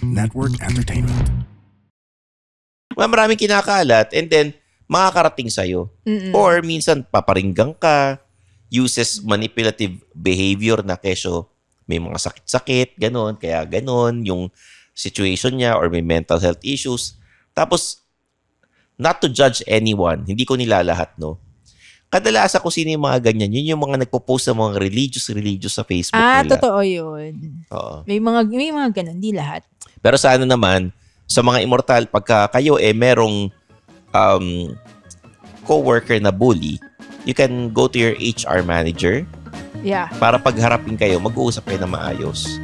Network Entertainment. Maraming kinakalat and then makakarating sa'yo. Or minsan paparinggang ka, uses manipulative behavior na kesyo may mga sakit-sakit, ganun, kaya ganun yung situation niya or may mental health issues. Tapos, not to judge anyone, hindi ko nilalahat, no? Kadalasan kung sino yung mga ganyan, yun yung mga nagpo-post ng mga religious sa Facebook nila. Totoo yun. Oo. May mga ganun, di lahat. Pero sa ano naman, sa mga immortal, pagka kayo merong co-worker na bully, you can go to your HR manager para pagharapin kayo, mag-uusap kayo na maayos.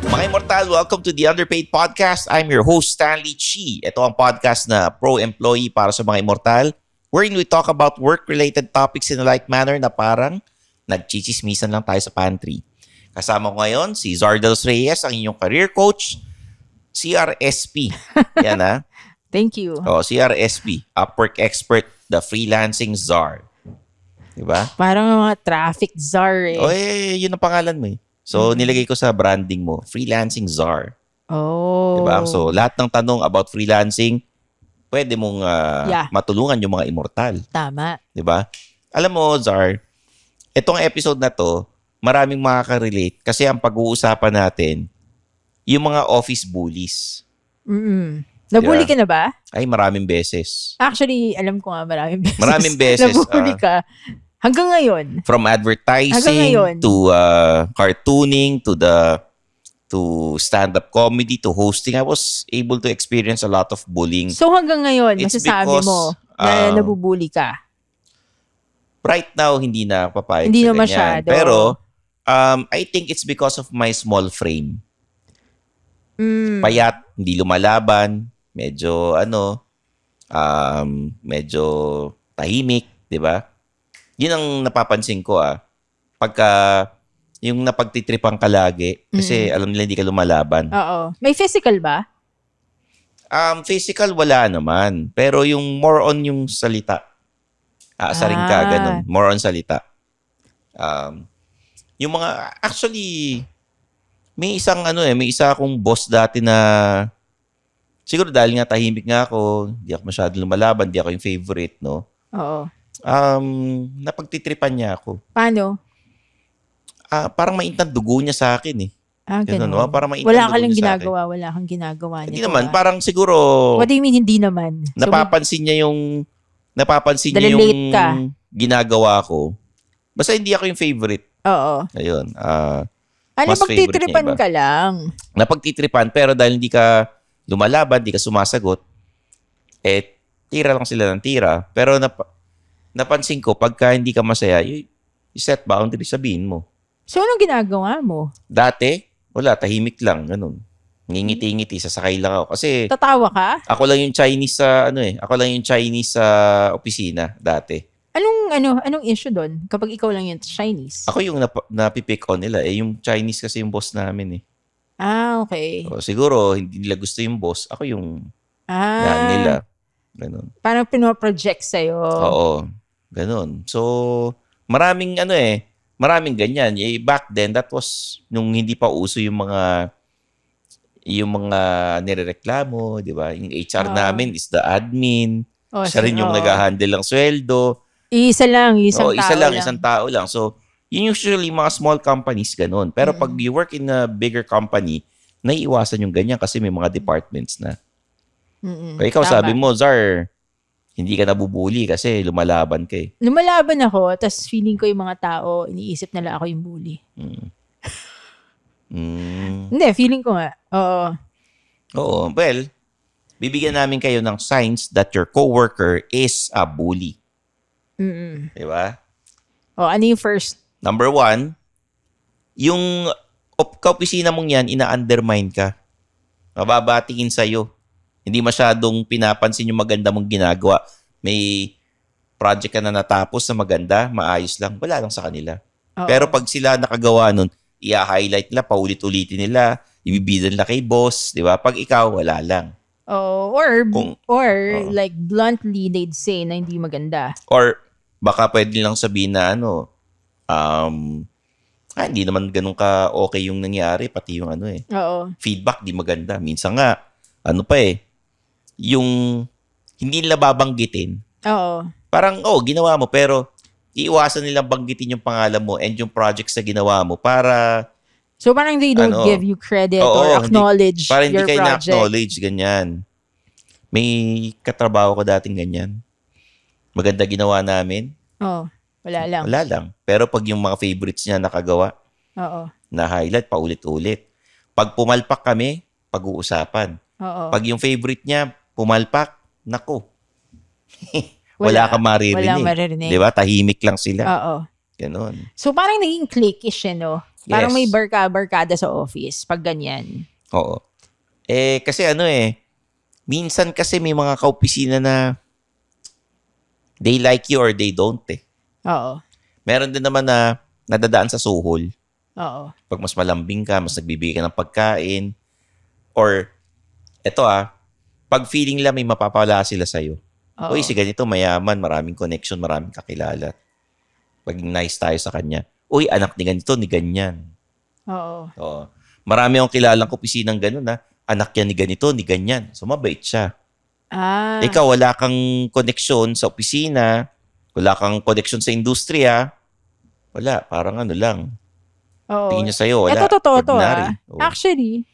Mga immortal, welcome to the Underpaid Podcast. I'm your host, Stanley Chi. Ito ang podcast na pro-employee para sa mga immortal, wherein we talk about work-related topics in a like manner na parang nagchichismisan lang tayo sa pantry. Kasama ko ngayon si Zardelos Reyes, ang inyong career coach, CRSP. Yan ha. Thank you. CRSP, Upwork Expert, the freelancing czar. Diba? Parang mga traffic czar yun ang pangalan mo eh. So, nilagay ko sa branding mo, freelancing czar. Diba? So, lahat ng tanong about freelancing, pwede mong matulungan yung mga immortal. Tama. Diba? Alam mo, Czar, itong episode na to, maraming makaka-relate kasi ang pag-uusapan natin, yung mga office bullies. Nabully ka na ba? Ay, maraming beses. Actually, alam ko nga maraming beses. Maraming beses. Nabully ka. Hanggang ngayon. From advertising to cartooning to stand-up comedy to hosting, I was able to experience a lot of bullying. So hanggang ngayon, masasabi mo na nabubully ka? Right now, hindi na papayag hindi sa na ganyan. Masyado. Pero, I think it's because of my small frame. Payat, hindi lumalaban, medyo tahimik, di ba? Yun ang napapansin ko pagka yung napagtitripan ka lagi kasi alam nila hindi ka lumalaban. Oo. May physical ba? Physical wala naman. Pero yung more on yung salita. Aasarin ka, ganun. More on salita. Yung mga, actually, may isa akong boss dati na siguro dahil nga tahimik nga ako, hindi ako masyadong lumalaban, hindi ako yung favorite, no? Oo. Napagtitripan niya ako. Paano? Parang mainit ang dugo niya sa akin eh. Ganun. No? Parang mainit wala ang ka dugo lang niya ginagawa, wala kang ginagawa niya. Hindi naman, parang siguro... What do you mean hindi naman? Napapansin niya yung ka. Ginagawa ko. Basta hindi ako yung favorite. Oo. Ayun. Napagtitripan ka lang. Napagtitripan, pero dahil hindi ka lumalaban, hindi ka sumasagot, tira lang sila ng tira. Pero napansin ko, pagka hindi ka masaya, you set boundary, sabihin mo. So, anong ginagawa mo? Dati, wala, tahimik lang, ganun. Ngingiti-ngiti, sasakay lang ako. Kasi, tatawa ka? Ako lang yung Chinese sa, opisina, dati. Anong issue doon? Kapag ikaw lang yung Chinese? Ako yung napipick on nila. Yung Chinese kasi yung boss namin eh. Okay. So, siguro, hindi nila gusto yung boss. Ako yung nila. Ganun. Parang pinoproject sa'yo. Oo. Ganun. So, maraming ganyan. Back then, that was nung hindi pa uso yung mga nirereklamo, di ba? Yung HR namin is the admin. Siya rin yung nag-handle ng sweldo. Isang tao lang. So, yun usually mga small companies, ganun. Pero pag you work in a bigger company, naiiwasan yung ganyan kasi may mga departments na. Kaya ikaw sabi mo, Zar, hindi ka nabubuli kasi lumalaban ka eh. Lumalaban ako, tas feeling ko yung mga tao, iniisip nila ako yung bully. Hindi, feeling ko nga. Oo. Well, bibigyan namin kayo ng signs that your coworker is a bully. Diba? Ano yung first? Number 1, yung kaopisina mong yan, ina-undermine ka. Mababatingin sa'yo. Hindi masyadong pinapansin yung maganda mong ginagawa. May project ka na natapos na maganda, maayos lang. Wala lang sa kanila. Pero pag sila nakagawa nun, i-highlight nila, paulit-ulitin nila, ibibida nila kay boss, di ba? Pag ikaw, wala lang. Like bluntly, they'd say na hindi maganda. Or baka pwede lang sabihin na Hindi naman ganun ka okay yung nangyari, pati yung Oo. feedback di maganda. Minsan nga, yung hindi nila babanggitin. Oo. Parang, ginawa mo, pero iiwasan nilang banggitin yung pangalan mo and yung projects na ginawa mo para, So parang they don't give you credit or acknowledge para hindi your kayo project. na-acknowledge, ganyan. May katrabaho ko dating ganyan. Maganda ginawa namin. Wala lang. Wala lang. Pero pag yung mga favorites niya nakagawa, na highlight, paulit-ulit. Pag pumalpak kami, pag-uusapan. Pag yung favorite niya, pumalpak, nako. Wala kang maririnig. Walang maririnig. Diba? Tahimik lang sila. Ganon. So parang naging cliquish no? Parang may barkada sa office pag ganyan. Oo. Kasi minsan kasi may mga kaopisina na they like you or they don't Oo. Meron din naman na nadadaan sa suhol. Oo. Pag mas malambing ka, mas nagbibigay ka ng pagkain. Or, pag feeling lang may mapapala sila sa'yo. Uy, si ganito, mayaman, maraming connection, maraming kakilala. Pag nice tayo sa kanya. Uy, anak ni ganito, ni ganyan. Oo. Marami akong kilalang opisinang ganun anak yan ni ganito, ni ganyan. So, mabait siya. Ikaw, wala kang connection sa opisina, wala kang connection sa industriya, wala, parang lang. Tingin niya sa'yo, wala. Ito totoo to ordinary. Actually,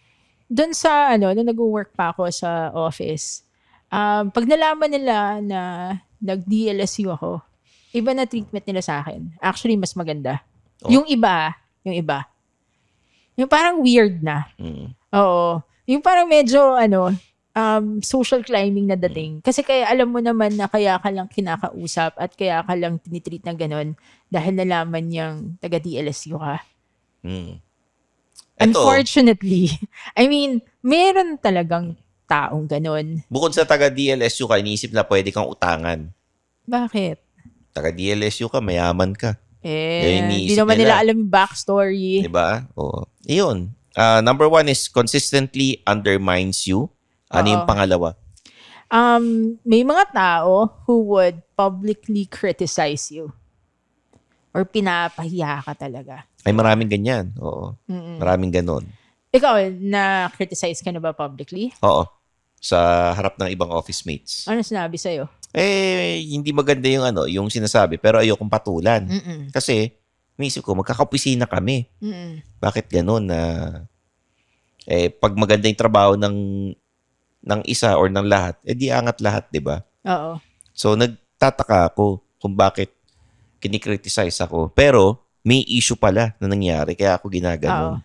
dun sa nung nag-work pa ako sa office, pag nalaman nila na nag-DLSU ako, iba na treatment nila sa akin. Actually, mas maganda. Yung iba. Yung parang weird na. Oo. Yung parang medyo, social climbing na dating. Kasi kaya alam mo naman na kaya ka lang kinakausap at kaya ka lang tinitreat na ganun dahil nalaman niyang taga-DLSU ka. Unfortunately, I mean, meron talagang taong ganun. Bukod sa taga-DLSU ka, iniisip na pwede kang utangan. Bakit? Taga-DLSU ka, mayaman ka. Hindi naman nila alam yung backstory. Diba? Oo. Iyon. Number 1 is consistently undermines you. Ano yung pangalawa? May mga tao who would publicly criticize you. Or pinapahiya ka talaga. Ay, maraming ganyan. Oo. Maraming ganon. Ikaw, na-criticize ka na ba publicly? Oo. Sa harap ng ibang office mates. Ano sinabi sa'yo? Hindi maganda yung yung sinasabi. Pero ayokong patulan. Kasi, misip ko, magkakaopisina kami. Bakit ganon na pag maganda yung trabaho ng isa or ng lahat, di angat lahat, di ba? Oo. So, nagtataka ako kung bakit kinikriticize ako. Pero, may issue pala na nangyari, kaya ako ginaganon.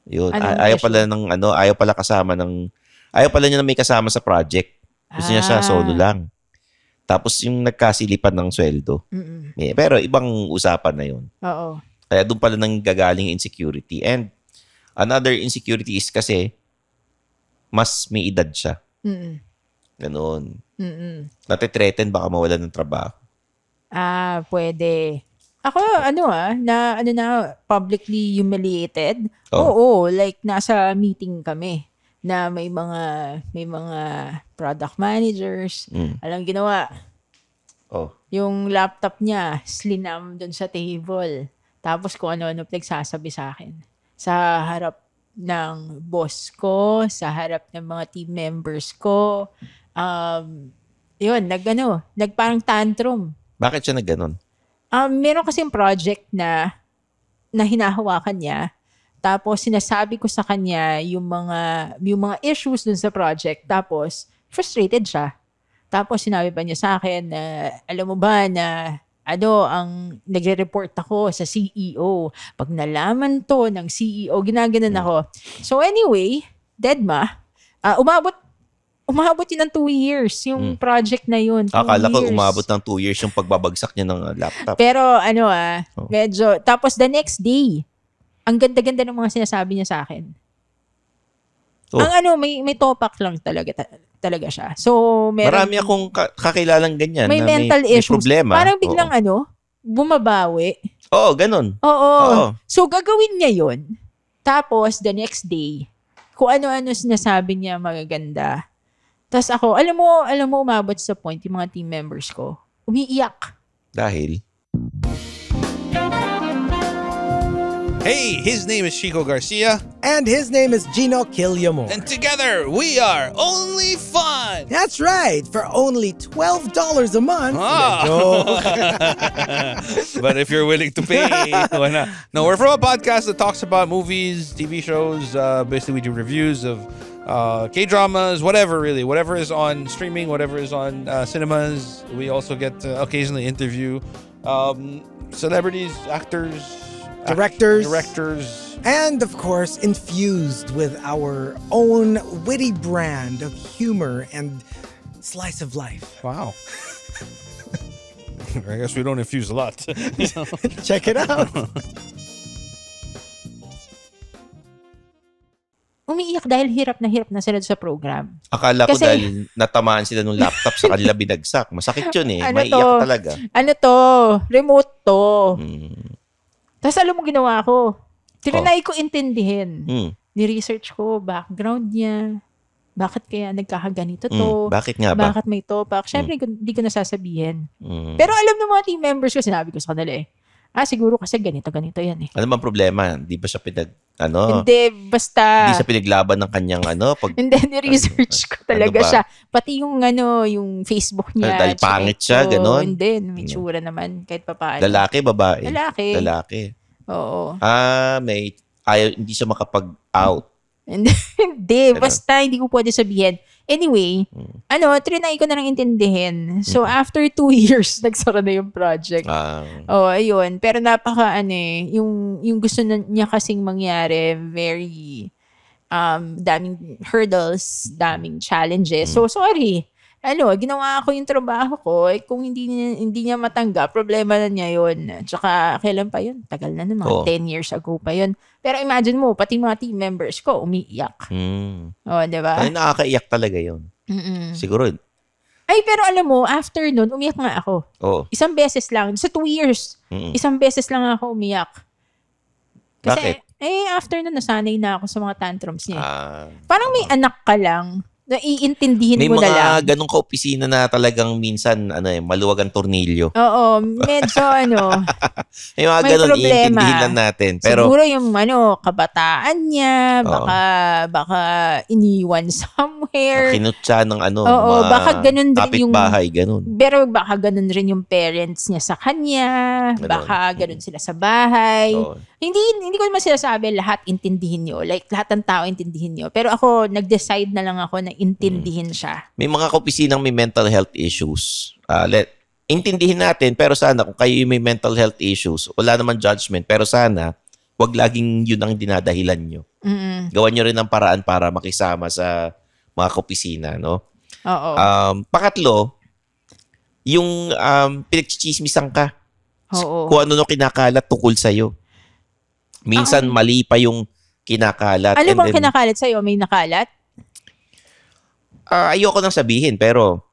Yun. Ayaw pala niya na may kasama sa project. Gusto niya siya solo lang. Tapos, yung nagkasilipan ng sweldo. Pero, ibang usapan na yun. Oo. Kaya doon pala nang gagaling insecurity. And, another insecurity is kasi, mas may edad siya. Ganon. Natitreaten, baka mawalan ng trabaho. Pwede. Ako, na publicly humiliated. Oh. Oo, like nasa meeting kami na may mga product managers. Alam ginawa. Yung laptop niya, slinam dun sa table. Tapos kung ano-ano pinagsasabi sa akin. Sa harap ng boss ko, sa harap ng mga team members ko. Yun, nagparang tantrum. Bakit siya nagganon? Meron kasing project na hinahawakan niya. Tapos sinasabi ko sa kanya yung mga issues dun sa project. Tapos frustrated siya. Tapos sinabi pa niya sa akin na alam mo ba na ang nagre-report ako sa CEO. Pag nalaman to ng CEO, ginaganan ako. So anyway, Dedma, umabot yun ng 2 years, yung project na yun. Akala ko umabot ng 2 years yung pagbabagsak niya ng laptop. Pero medyo, tapos the next day, ang ganda-ganda ng mga sinasabi niya sa akin. Ang may topak lang talaga siya. So, marami akong kakilalang ganyan. May na mental issues. May problema. Parang biglang bumabawi. Oo, ganun. Oo. So, gagawin niya yun. Tapos, the next day, kung ano-ano sinasabi niya magaganda. Tapos ako, alam mo, umabot sa point, yung mga team members ko, umiiyak. Dahil? Hey, his name is Chico Garcia. And his name is Gino Killiamore. And together, we are Only Fun. That's right, for only $12 a month. Ah. Joke. But if you're willing to pay, why not? No, we're from a podcast that talks about movies, TV shows. Basically, we do reviews of K-dramas, whatever is on streaming, whatever is on cinemas. We also get to occasionally interview celebrities, actors, directors. And of course, infused with our own witty brand of humor and slice of life. Wow. I guess we don't infuse a lot. Check it out. Umiiyak dahil hirap na sila sa program. Akala ko Kasi- dahil natamaan sila nung laptop sa kanila binagsak. Masakit yun eh. Ano Maiiyak to? talaga. Ano to? Remote to. Hmm. Tapos alam mo ginawa ko. Tinanay ko intindihin. Hmm. Ni-research ko, background niya. Bakit kaya nagkakaganito to? Bakit nga ba? Bakit may topak? Siyempre, hindi ko nasasabihin. Hmm. Pero alam ng mga team members ko, sinabi ko sa kanila eh. Siguro kasi ganito yan eh. Ano bang problema? Di ba siya Hindi, basta... Hindi siya pinaglaban ng kanyang Hindi, ni-research ko talaga Ano ba? siya. Pati yung Facebook niya. Dahil pangit siya, ko. ganon? Hindi, may tsura naman, kahit papaano. Lalaki, babae? Lalaki. Oo. Hindi siya makapag-out. Hindi, basta hindi ko pwede sabihin. Anyway, trinay ko na lang intindihin. So, after 2 years, nagsara na yung project. Ayun. Pero yung gusto niya kasing mangyari, very daming hurdles, daming challenges. So, sorry. Ginawa ko yung trabaho ko. Kung hindi niya matanggap, problema na niya yun. Tsaka, kailan pa yun? Tagal na nun, mga 10 years ago pa yun. Pero imagine mo, pati mga team members ko, umiiyak. Diba? Ay, nakakaiyak talaga yun. Siguro. Ay, pero alam mo, after nun, umiyak nga ako. Oo. Isang beses lang. Sa 2 years, isang beses lang ako umiyak. Kasi, Bakit? after nun, nasanay na ako sa mga tantrums niya. Ah. Parang may anak ka lang, na iintindihin May mo na lang. mga ganong ka-opisina na talagang minsan maluwag ang tornilyo. Oo, medyo May mga may ganon, problema. iintindihin lang natin. Pero, Siguro yung kabataan niya, baka iniwan somewhere. kinutsa ng Oo, mga baka ganun din yung kapitbahay, ganun. Pero baka ganun rin yung parents niya sa kanya, Ganun. baka ganun sila sa bahay. Oo. Hindi ko naman sinasabi lahat intindihin niyo, like lahat ng tao intindihin niyo. Pero ako nag-decide na lang ako na intindihin siya. May mga kaopisinang may mental health issues. Intindihin natin, pero sana kung kayo may mental health issues, wala naman judgment, pero sana wag laging yun ang dinadahilan nyo. Gawan nyo rin ng paraan para makisama sa mga kaopisina, no? Oo. Pakatlo, yung pinagchichismisan ka. Oo. Kung ano kinakalat tungkol sa'yo. Minsan mali pa yung kinakalat. Ano And bang then, kinakalat sa'yo? May nakalat? ayoko nang sabihin, pero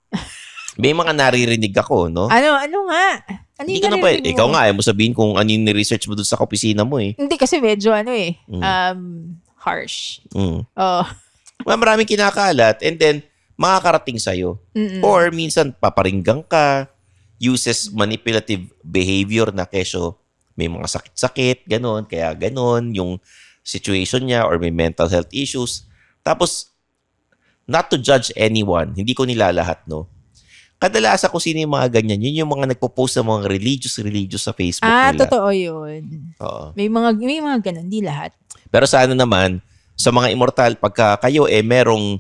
may mga naririnig ako, no? Ano nga? Ano Hindi yung ko na pa, narinig mo? ikaw nga, ayaw mo sabihin kung ano yung ni-research mo doon sa opisina mo eh. Hindi kasi medyo harsh. Oh. Maraming kinakalat and then makakarating sa'yo. Or minsan paparinggang ka, uses manipulative behavior na kesyo may mga sakit-sakit, ganun, kaya ganun yung situation niya or may mental health issues. Tapos, not to judge anyone, hindi ko nilalahat, no? Kadalasan kung sino yung mga ganyan, yun yung mga nagpo-post ng mga religious sa Facebook nila. Totoo yun. Oo. May mga ganun, di lahat. Pero sana naman, sa mga immortal, pagka kayo merong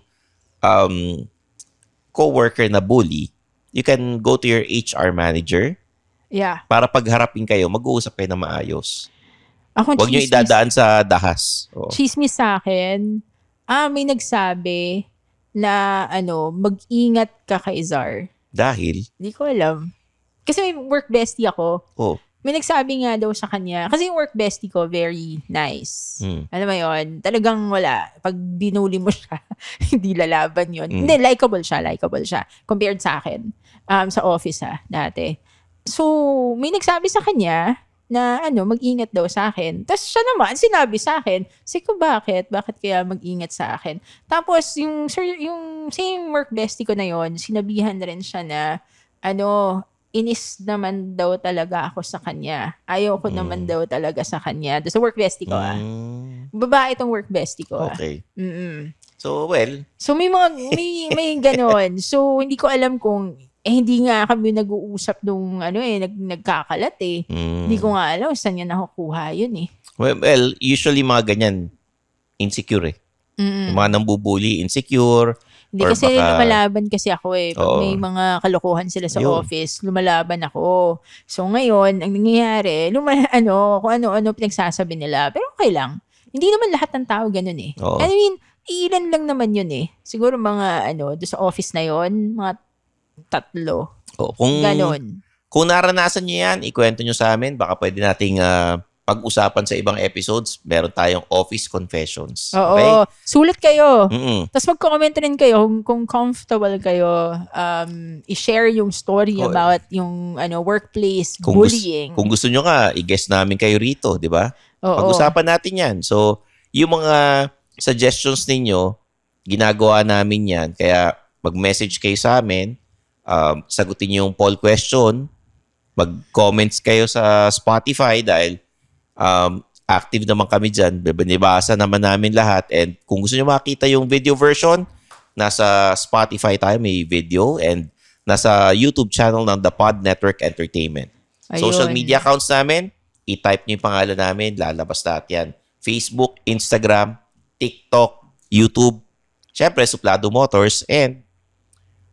co-worker na bully, you can go to your HR manager Yeah. para pagharapin kayo, mag-uusap kayo na maayos. Ako, Huwag nyo idadaan sa dahas. Oo. chismis sa akin, may nagsabi na mag-ingat ka kay Zar. Dahil, Hindi ko alam. Kasi may work bestie ako. May nagsabi nga daw sa kanya, kasi yung work bestie ko, very nice. Alam mo yun, talagang wala. Pag binuli mo siya, hindi lalaban yun. Hindi, likable siya. Compared sa akin, sa office dati. So, may nagsabi sa kanya na mag-ingat daw sa akin. Tapos siya naman, sinabi sa akin, ko bakit? Bakit kaya mag-ingat sa akin? Tapos, yung same work bestie ko na yon, sinabihan na rin siya na, inis naman daw talaga ako sa kanya. Ayaw ko naman daw talaga sa kanya. Doon sa work bestie ko Babae itong work bestie ko Okay. Mm-mm. So, well. So may may ganon. So hindi ko alam kung hindi nga kami nag-uusap nung nagkakalat eh. Hindi ko nga alam saan niya nakukuha yun eh. Well, usually mga ganyan, insecure eh. Yung mga nambubuli, insecure. Hindi kasi lumalaban kasi ako eh. Pag may mga kalokohan sila sa office, lumalaban ako. So ngayon, ang nangyayari, kung ano-ano pinagsasabi nila. Pero okay lang. Hindi naman lahat ng tao ganun eh. I mean, ilan lang naman yun eh. Siguro mga doon sa office na yon mga 3. Ganon. Kung naranasan nyo yan, ikwento nyo sa amin. Baka pwede nating pag-usapan sa ibang episodes. Meron tayong office confessions. Okay? Oo. Sulat kayo. Tapos mag-comment rin kayo kung comfortable kayo i-share yung story about yung workplace bullying. Kung gusto nyo nga, i-guest namin kayo rito, di ba? Pag-usapan natin yan. So, yung mga suggestions ninyo, ginagawa namin yan. Kaya mag-message kayo sa amin, sagutin yung poll question, mag-comments kayo sa Spotify dahil active naman kami dyan. Binibasa naman namin lahat. And kung gusto nyo makita yung video version, nasa Spotify tayo, may video. And nasa YouTube channel ng The Pod Network Entertainment. Ayun. Social media accounts namin, i-type nyo yung pangalan namin, lalabas lahat yan. Facebook, Instagram, TikTok, YouTube. Siyempre, Suplado Motors. And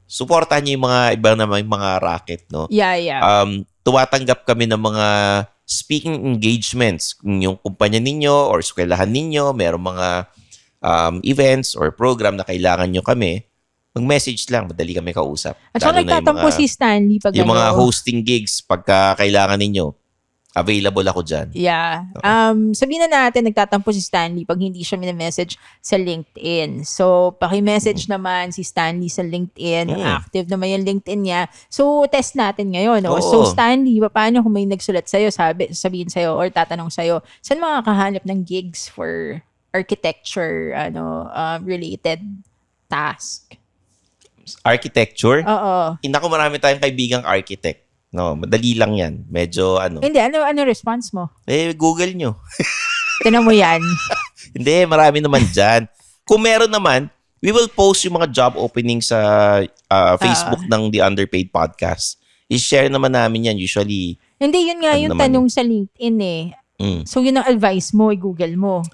supportan nyo yung mga iba naman mga racket, no? Yeah. Tumatanggap kami ng mga speaking engagements. Kung yung kumpanya ninyo or eskwelahan ninyo, merong mga events or program na kailangan nyo kami, mag-message lang, madali kami kausap. At saka nagtatampo si Stanley pag yung mga hosting gigs, pagka kailangan ninyo, available ako dyan. Yeah. Sabihin na natin, nagtatampo si Stanley pag hindi siya minamessage sa LinkedIn. So, paki-message naman si Stanley sa LinkedIn. Active naman yung LinkedIn niya. So, test natin ngayon. No? So, Stanley, paano kung may nagsulat sa'yo, sabihin sa'yo or tatanong sa'yo, saan makakahanap ng gigs for architecture related task? Architecture? Oo. Naku, marami tayong kaibigang architect. No, madali lang yan. Medyo Hindi, ano response mo? Google nyo. Tinan mo yan. Hindi, marami naman dyan. Kung meron naman, we will post yung mga job openings sa Facebook ng The Underpaid Podcast. I-share naman namin yan usually. Hindi, yun nga yung tanong sa LinkedIn eh. So yun ang advice mo, i-Google mo.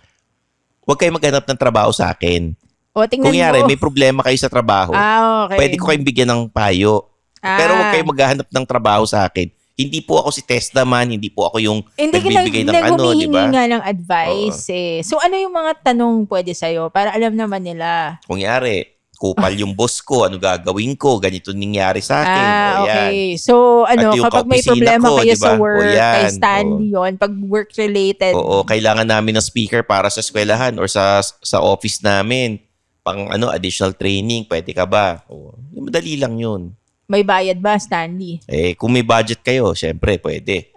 Huwag kayo maghanap ng trabaho sa akin. O, tingnan Kung yari, mo. may problema kayo sa trabaho, okay. pwede ko kayong bigyan ng payo. Pero huwag kayo maghahanap ng trabaho sa akin. Hindi po ako si Testaman, hindi po ako yung nagbibigay ng di ba? Hindi nga ng advice eh. So ano yung mga tanong pwede sa'yo para alam naman nila? Kung yari, kupal yung boss ko, ano gagawin ko, ganito nangyari sa akin. Okay. So kapag may problema ko, kayo diba? sa work, kay Stanley yun, pag work related. Oo, kailangan namin ng speaker para sa eskwelahan or sa office namin. Pang additional training, pwede ka ba? Madali lang yun. May bayad ba, Stanley? Kung may budget kayo, syempre, pwede.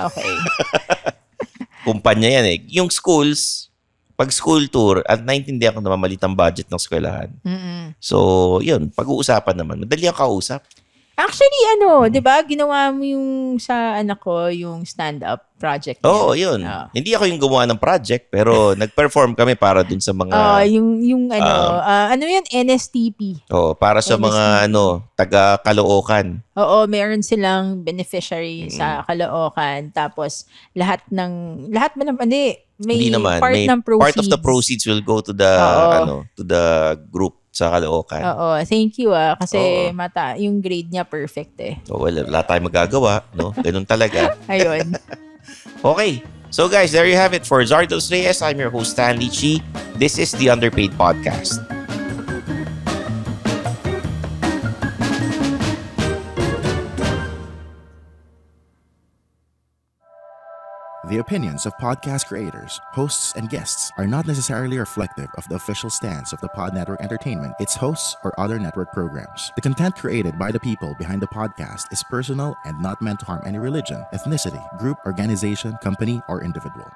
Okay. Kumpanya yan eh. Yung schools, pag school tour, at naintindihan ko naman malit ang budget ng eskwelahan. So, yun, pag-uusapan naman. Madali ang kausap. Actually, di ba, ginawa mo yung sa anak ko, yung stand-up project. Oo, yun. Hindi ako yung gumawa ng project, pero nag-perform kami para dun sa mga... ano yun? NSTP. Para sa mga, taga-Caloocan. Oo, meron silang beneficiary sa Caloocan. Tapos, lahat may part ng proceeds. Part of the proceeds will go to the, to the group sa Caloocan. Oo, thank you kasi yung grade niya perfect eh. Wala tayong magagawa, no? Ganun talaga. Ayun. Okay. So guys, there you have it for Zardos Reyes. I'm your host, Stanley Chi. This is The Underpaid Podcast. The opinions of podcast creators, hosts, and guests are not necessarily reflective of the official stance of the Pod Network Entertainment, its hosts, or other network programs. The content created by the people behind the podcast is personal and not meant to harm any religion, ethnicity, group, organization, company, or individual.